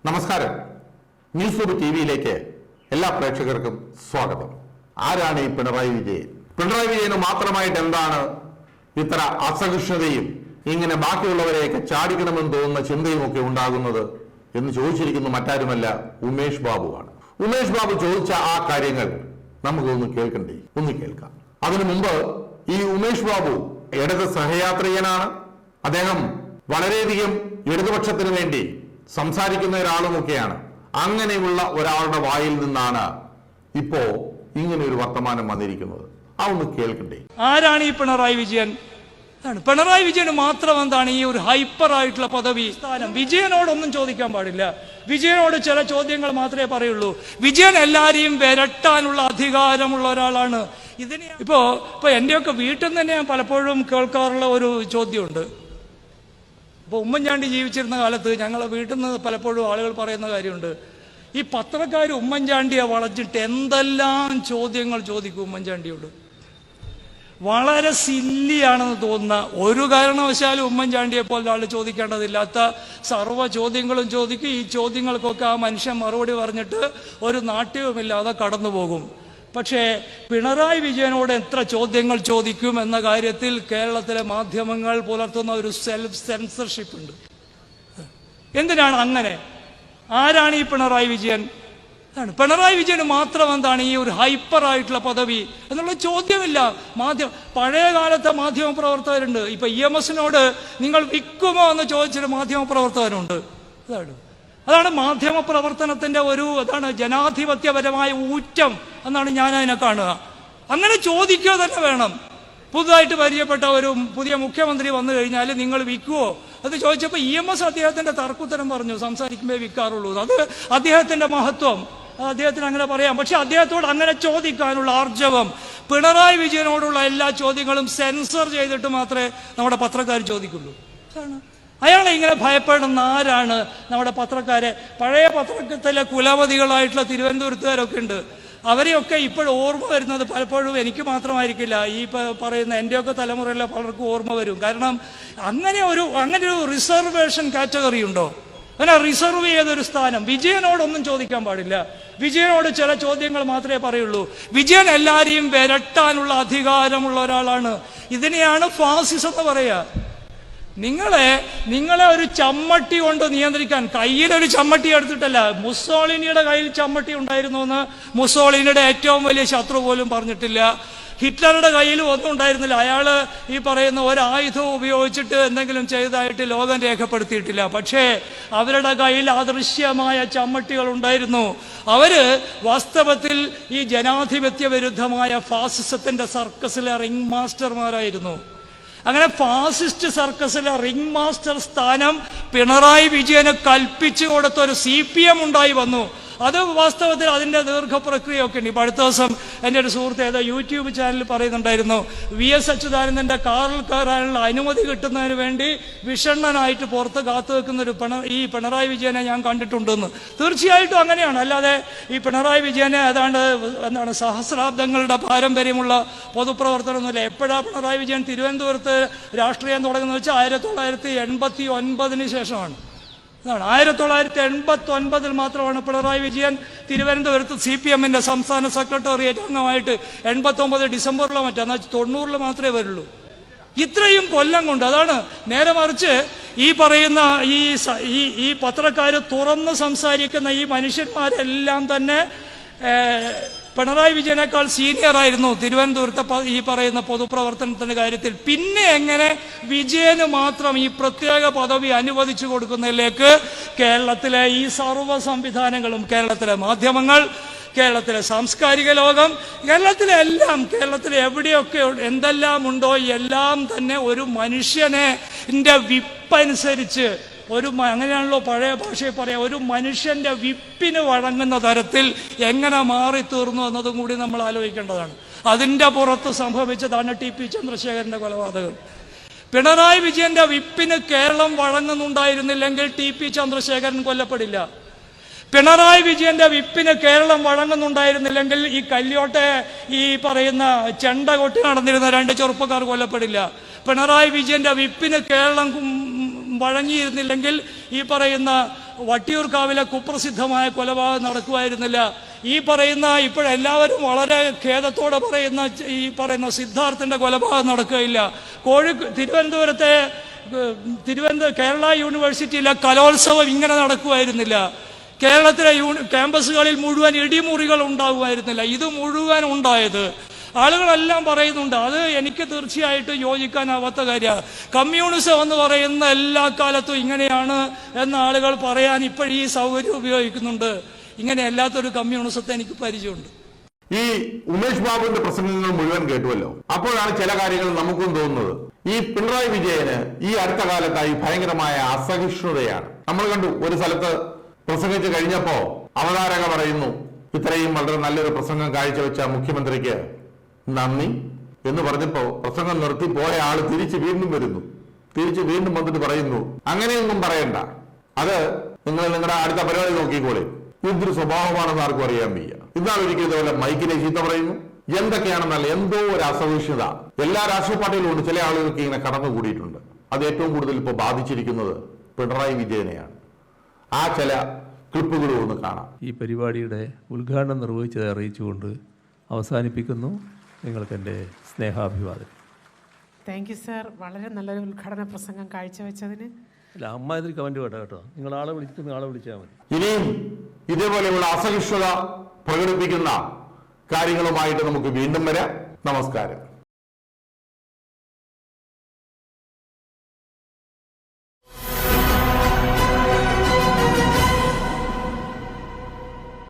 നമസ്കാരം. News group ടിവിയിലേക്ക് എല്ലാ പ്രേക്ഷകർക്കും സ്വാഗതം. ആരാണ് ഈ പിണറായി വിജയൻ? പിണറായി വിജയന് മാത്രമായിട്ട് എന്താണ് ഇത്ര അസഹിഷ്ണുതയും ഇങ്ങനെ ബാക്കിയുള്ളവരെയൊക്കെ ചാടിക്കണമെന്ന് തോന്നുന്ന ചിന്തയും ഒക്കെ ഉണ്ടാകുന്നത് എന്ന് ചോദിച്ചിരിക്കുന്നു മറ്റാരുമല്ല, ഉമേഷ് ബാബുവാണ്. ഉമേഷ് ബാബു ചോദിച്ച ആ കാര്യങ്ങൾ നമുക്കൊന്ന് കേൾക്കണ്ടേ? ഒന്ന് കേൾക്കാം. അതിനു മുമ്പ് ഈ ഉമേഷ് ബാബു ഇടത് സഹയാത്രികനാണ്. അദ്ദേഹം വളരെയധികം ഇടതുപക്ഷത്തിന് വേണ്ടി സംസാരിക്കുന്ന ഒരാളുമൊക്കെയാണ്. അങ്ങനെയുള്ള ഒരാളുടെ വായിൽ നിന്നാണ് ഇപ്പോ ഇങ്ങനെ ഒരു വർത്തമാനം വന്നിരിക്കുന്നത്. അതൊന്ന് കേൾക്കണ്ടേ? ആരാണ് ഈ പിണറായി വിജയൻ? പിണറായി വിജയന് മാത്രം എന്താണ് ഈ ഒരു ഹൈപ്പർ ആയിട്ടുള്ള പദവി സ്ഥാനം? വിജയനോടൊന്നും ചോദിക്കാൻ പാടില്ല. വിജയനോട് ചില ചോദ്യങ്ങൾ മാത്രമേ പറയുള്ളൂ. വിജയൻ എല്ലാരെയും വിരട്ടാനുള്ള അധികാരമുള്ള ഒരാളാണ്. ഇപ്പോ എന്റെയൊക്കെ വീട്ടിൽ നിന്ന് തന്നെ ഞാൻ പലപ്പോഴും കേൾക്കാറുള്ള ഒരു ചോദ്യമുണ്ട്. ഇപ്പോൾ ഉമ്മൻചാണ്ടി ജീവിച്ചിരുന്ന കാലത്ത് ഞങ്ങളെ വീട്ടിൽ നിന്ന് പലപ്പോഴും ആളുകൾ പറയുന്ന കാര്യമുണ്ട്, ഈ പത്രക്കാർ ഉമ്മൻചാണ്ടിയെ വളച്ചിട്ട് എന്തെല്ലാം ചോദ്യങ്ങൾ ചോദിക്കും ഉമ്മൻചാണ്ടിയോട്. വളരെ സില്ലിയാണെന്ന് തോന്നുന്ന, ഒരു കാരണവശാലും ഉമ്മൻചാണ്ടിയെ പോലെ ആൾ ചോദിക്കേണ്ടതില്ലാത്ത സർവ്വ ചോദ്യങ്ങളും ചോദിക്കും. ഈ ചോദ്യങ്ങൾക്കൊക്കെ ആ മനുഷ്യൻ മറുപടി പറഞ്ഞിട്ട് ഒരു നാട്യവുമില്ലാതെ കടന്നു പോകും. പക്ഷേ പിണറായി വിജയനോട് എത്ര ചോദ്യങ്ങൾ ചോദിക്കും എന്ന കാര്യത്തിൽ കേരളത്തിലെ മാധ്യമങ്ങൾ പുലർത്തുന്ന ഒരു സെൽഫ് സെൻസർഷിപ്പ് ഉണ്ട്. എന്തിനാണ് അങ്ങനെ? ആരാണ് ഈ പിണറായി വിജയൻ? പിണറായി വിജയന് മാത്രം എന്താണ് ഈ ഒരു ഹൈപ്പർ ആയിട്ടുള്ള പദവി എന്നുള്ള ചോദ്യമില്ല. പഴയ കാലത്തെ മാധ്യമ പ്രവർത്തകരുണ്ട്. ഇപ്പൊ EMS-നോട് നിങ്ങൾ വിൽക്കുമോ എന്ന് ചോദിച്ചൊരു മാധ്യമ പ്രവർത്തകനുണ്ട്. അതാണ് മാധ്യമ പ്രവർത്തനത്തിന്റെ അതാണ് ജനാധിപത്യപരമായ ഊറ്റം എന്നാണ് ഞാൻ അതിനെ കാണുക. അങ്ങനെ ചോദിക്കുക തന്നെ വേണം. പുതുതായിട്ട് പരിചയപ്പെട്ട ഒരു പുതിയ മുഖ്യമന്ത്രി വന്നു കഴിഞ്ഞാൽ നിങ്ങൾ വിൽക്കുവോ അത് ചോദിച്ചപ്പോൾ EMS അദ്ദേഹത്തിന്റെ തർക്കുത്തരം പറഞ്ഞു, സംസാരിക്കുമ്പോൾ വിൽക്കാറുള്ളൂ. അത് അദ്ദേഹത്തിന്റെ മഹത്വം, അദ്ദേഹത്തിന് അങ്ങനെ പറയാം. പക്ഷെ അദ്ദേഹത്തോട് അങ്ങനെ ചോദിക്കാനുള്ള ആർജവം, പിണറായി വിജയനോടുള്ള എല്ലാ ചോദ്യങ്ങളും സെൻസർ ചെയ്തിട്ട് മാത്രമേ നമ്മുടെ പത്രക്കാർ ചോദിക്കുള്ളൂ. അയാളെ ഇങ്ങനെ ഭയപ്പെടുന്ന ആരാണ്? നമ്മുടെ പത്രക്കാരെ. പഴയ പത്രത്തിലെ കുലപതികളായിട്ടുള്ള തിരുവനന്തപുരത്തുകാരൊക്കെ ഉണ്ട്. അവരെയൊക്കെ ഇപ്പോഴും ഓർമ്മ വരുന്നത് പലപ്പോഴും എനിക്ക് മാത്രമായിരിക്കില്ല, ഈ പറയുന്ന എൻ്റെയൊക്കെ തലമുറയിലെ പലർക്കും ഓർമ്മ വരും. കാരണം അങ്ങനെ ഒരു റിസർവേഷൻ കാറ്റഗറി ഉണ്ടോ? അങ്ങനെ റിസർവ് ചെയ്തൊരു സ്ഥാനം. വിജയനോടൊന്നും ചോദിക്കാൻ പാടില്ല. വിജയനോട് ചില ചോദ്യങ്ങൾ മാത്രമേ പറയുള്ളൂ. വിജയൻ എല്ലാരെയും വിരട്ടാനുള്ള അധികാരമുള്ള ഒരാളാണ്. ഇതിനെയാണ് ഫാസിസം എന്ന് പറയുക. നിങ്ങളെ ഒരു ചമ്മട്ടി കൊണ്ട് നിയന്ത്രിക്കാൻ, കയ്യിലൊരു ചമ്മട്ടി എടുത്തിട്ടല്ല. മുസോളിനിയുടെ കയ്യിൽ ചമ്മട്ടി ഉണ്ടായിരുന്നു എന്ന് മുസോളിനിയുടെ ഏറ്റവും വലിയ ശത്രു പോലും പറഞ്ഞിട്ടില്ല. ഹിറ്റ്ലറുടെ കയ്യിൽ ഒന്നും ഉണ്ടായിരുന്നില്ല. അയാള് ഈ പറയുന്ന ഒരായുധവും ഉപയോഗിച്ചിട്ട് എന്തെങ്കിലും ചെയ്തതായിട്ട് ലോകം രേഖപ്പെടുത്തിയിട്ടില്ല. പക്ഷേ അവരുടെ കയ്യിൽ അദൃശ്യമായ ചമ്മട്ടികൾ ഉണ്ടായിരുന്നു. അവര് വാസ്തവത്തിൽ ഈ ജനാധിപത്യ വിരുദ്ധമായ ഫാസിസത്തിന്റെ സർക്കസിലെ റിംഗ് മാസ്റ്റർമാരായിരുന്നു. അങ്ങനെ ഫാസിസ്റ്റ് സർക്കസിലെ റിംഗ് മാസ്റ്റർ സ്ഥാനം പിണറായി വിജയന് കൽപ്പിച്ചു കൊടുത്ത ഒരു CPM ഉണ്ടായി വന്നു. അത് വാസ്തവത്തിൽ അതിൻ്റെ ദീർഘപ്രക്രിയയൊക്കെ ഉണ്ട്. ഇപ്പോൾ അടുത്ത ദിവസം എൻ്റെ ഒരു സുഹൃത്ത് ഏതോ യൂട്യൂബ് ചാനലിൽ പറയുന്നുണ്ടായിരുന്നു, VS അച്യുതാനന്ദൻ്റെ കാറിൽ കയറാനുള്ള അനുമതി കിട്ടുന്നതിന് വേണ്ടി വിഷണ്ണനായിട്ട് പുറത്ത് കാത്തു വെക്കുന്ന ഈ പിണറായി വിജയനെ ഞാൻ കണ്ടിട്ടുണ്ടെന്ന്. തീർച്ചയായിട്ടും അങ്ങനെയാണ്. അല്ലാതെ ഈ പിണറായി വിജയനെ എന്താണ് സഹസ്രാബ്ദങ്ങളുടെ പാരമ്പര്യമുള്ള പൊതുപ്രവർത്തനമൊന്നുമില്ല. എപ്പോഴാണ് പിണറായി വിജയൻ തിരുവനന്തപുരത്ത് രാഷ്ട്രീയം തുടങ്ങുന്നത് വെച്ചാൽ 1989 ശേഷമാണ്. 1989 മാത്രമാണ് പിണറായി വിജയൻ തിരുവനന്തപുരത്ത് CPM-ന്റെ സംസ്ഥാന സെക്രട്ടേറിയറ്റ് അംഗമായിട്ട് 89 ഡിസംബറിലോ എന്നാൽ 90 മാത്രമേ വരുള്ളൂ. ഇത്രയും കൊല്ലം കൊണ്ട്. അതാണ്. നേരെ മറിച്ച് ഈ പറയുന്ന ഈ പത്രക്കാർ തുറന്ന് സംസാരിക്കുന്ന ഈ മനുഷ്യന്മാരെല്ലാം തന്നെ പിണറായി വിജയനേക്കാൾ സീനിയർ ആയിരുന്നു തിരുവനന്തപുരത്തെ ഈ പറയുന്ന പൊതുപ്രവർത്തനത്തിന്റെ കാര്യത്തിൽ. പിന്നെ എങ്ങനെ വിജയന് മാത്രം ഈ പ്രത്യേക പദവി അനുവദിച്ചു കൊടുക്കുന്നതിലേക്ക് കേരളത്തിലെ ഈ സർവ്വ സംവിധാനങ്ങളും, കേരളത്തിലെ മാധ്യമങ്ങൾ, കേരളത്തിലെ സാംസ്കാരിക ലോകം, കേരളത്തിലെ എവിടെയൊക്കെ എന്തെല്ലാം ഉണ്ടോ എല്ലാം തന്നെ ഒരു മനുഷ്യന്റെ വിപ്പനുസരിച്ച് അങ്ങനെയാണല്ലോ പഴയ ഭാഷയിൽ പറയാം, ഒരു മനുഷ്യന്റെ വിപ്പിന് വഴങ്ങുന്ന തരത്തിൽ എങ്ങനെ മാറിത്തീർന്നു എന്നതും കൂടി നമ്മൾ ആലോചിക്കേണ്ടതാണ്. അതിൻ്റെ പുറത്ത് സംഭവിച്ചതാണ് TP ചന്ദ്രശേഖരന്റെ കൊലപാതകം. പിണറായി വിജയന്റെ വിപ്പിന് കേരളം വഴങ്ങുന്നുണ്ടായിരുന്നില്ലെങ്കിൽ TP ചന്ദ്രശേഖരൻ കൊല്ലപ്പെടില്ല. പിണറായി വിജയന്റെ വിപ്പിന് കേരളം വഴങ്ങുന്നുണ്ടായിരുന്നില്ലെങ്കിൽ ഈ കല്യോട്ടെ ഈ പറയുന്ന ചെണ്ട കൊട്ടി നടന്നിരുന്ന 2 ചെറുപ്പക്കാർ കൊല്ലപ്പെടില്ല. പിണറായി വിജയന്റെ വിപ്പിന് കേരളം വഴങ്ങിയിരുന്നില്ലെങ്കിൽ ഈ പറയുന്ന വട്ടിയൂർക്കാവിലെ കുപ്രസിദ്ധമായ കൊലപാതകം നടക്കുമായിരുന്നില്ല. ഈ പറയുന്ന ഇപ്പോഴെല്ലാവരും വളരെ ഖേദത്തോടെ പറയുന്ന ഈ പറയുന്ന സിദ്ധാർത്ഥിന്റെ കൊലപാതകം നടക്കുകയില്ല. തിരുവനന്തപുരത്തെ കേരള യൂണിവേഴ്സിറ്റിയിലെ കലോത്സവം ഇങ്ങനെ നടക്കുമായിരുന്നില്ല. കേരളത്തിലെ ക്യാമ്പസുകളിൽ മുഴുവൻ ഇടിമുറികൾ ഉണ്ടാകുമായിരുന്നില്ല. ഇത് മുഴുവൻ ഉണ്ടായത് ആളുകളെല്ലാം പറയുന്നുണ്ട്. അത് എനിക്ക് തീർച്ചയായിട്ടും യോജിക്കാനാവാത്ത കാര്യമാണ്. കമ്മ്യൂണിസം എന്ന് പറയുന്ന എല്ലാ കാലത്തും ഇങ്ങനെയാണ് എന്ന ആളുകൾ പറയാൻ ഇപ്പോഴും ഈ സൗകര്യം ഉപയോഗിക്കുന്നുണ്ട്. ഇങ്ങനെ അല്ലാത്തൊരു കമ്മ്യൂണിസത്തെ എനിക്ക് പരിചയമുണ്ട്. ഈ ഉമേഷ് ബാബുവിന്റെ പ്രസംഗങ്ങൾ മുഴുവൻ കേട്ടുവല്ലോ. അപ്പോഴാണ് ചില കാര്യങ്ങൾ നമുക്കും തോന്നുന്നത്. ഈ പിണറായി വിജയന് ഈ അടുത്ത കാലത്തായി ഭയങ്കരമായ അസഹിഷ്ണുതയാണ്. നമ്മൾ കണ്ടു, ഒരു സ്ഥലത്ത് പ്രസംഗിച്ച് കഴിഞ്ഞപ്പോ അവതാരക പറയുന്നു, ഇത്രയും വളരെ നല്ലൊരു പ്രസംഗം കാഴ്ചവെച്ച മുഖ്യമന്ത്രിക്ക് നന്ദി എന്ന് പറഞ്ഞപ്പോ പ്രസംഗം നിർത്തി പോയ ആള് തിരിച്ച് വീണ്ടും വരുന്നു. തിരിച്ച് വീണ്ടും വന്നിട്ട് പറയുന്നു, അങ്ങനെയൊന്നും പറയണ്ട, അത് നിങ്ങൾ നിങ്ങളുടെ അടുത്ത പരിപാടി നോക്കിക്കോളെ. എന്തൊരു സ്വഭാവമാണെന്ന് ആർക്കും അറിയാൻ വയ്യ. ഇന്നാൾ ഒരിക്കലും ഇതുപോലെ മൈക്കിനെ ചീത്ത പറയുന്നു. എന്തൊക്കെയാണെന്നല്ല, എന്തോ ഒരു അസഹിഷ്ണുത എല്ലാ രാഷ്ട്രീയ പാർട്ടിയിലും ഉണ്ട്. ചില ആളുകൾക്ക് ഇങ്ങനെ കടന്നുകൂടിയിട്ടുണ്ട്. അത് ഏറ്റവും കൂടുതൽ ഇപ്പോൾ ബാധിച്ചിരിക്കുന്നത് പിണറായി വിജയനെയാണ്. ആ ചില ക്ലിപ്പുകളും ഒന്ന് കാണാം. ഈ പരിപാടിയുടെ ഉദ്ഘാടനം നിർവഹിച്ചത് അറിയിച്ചുകൊണ്ട് അവസാനിപ്പിക്കുന്നു. നിങ്ങൾക്ക് എൻ്റെ സ്നേഹാഭിവാദം. Thank you sir. വളരെ നല്ലൊരു ഉദ്ഘാടന പ്രസംഗം കാഴ്ചവെച്ചതിന്. അല്ല, അമ്മ ഇതിൽ കമൻറ്റ് വേണ്ട കേട്ടോ. നിങ്ങൾ ആളെ വിളിച്ചിട്ട് ആളെ വിളിച്ചാൽ മതി. ഇനിയും ഇതേപോലെയുള്ള അസഹിഷ്ണുത പ്രകടിപ്പിക്കുന്ന കാര്യങ്ങളുമായിട്ട് നമുക്ക് വീണ്ടും വരാം. നമസ്കാരം.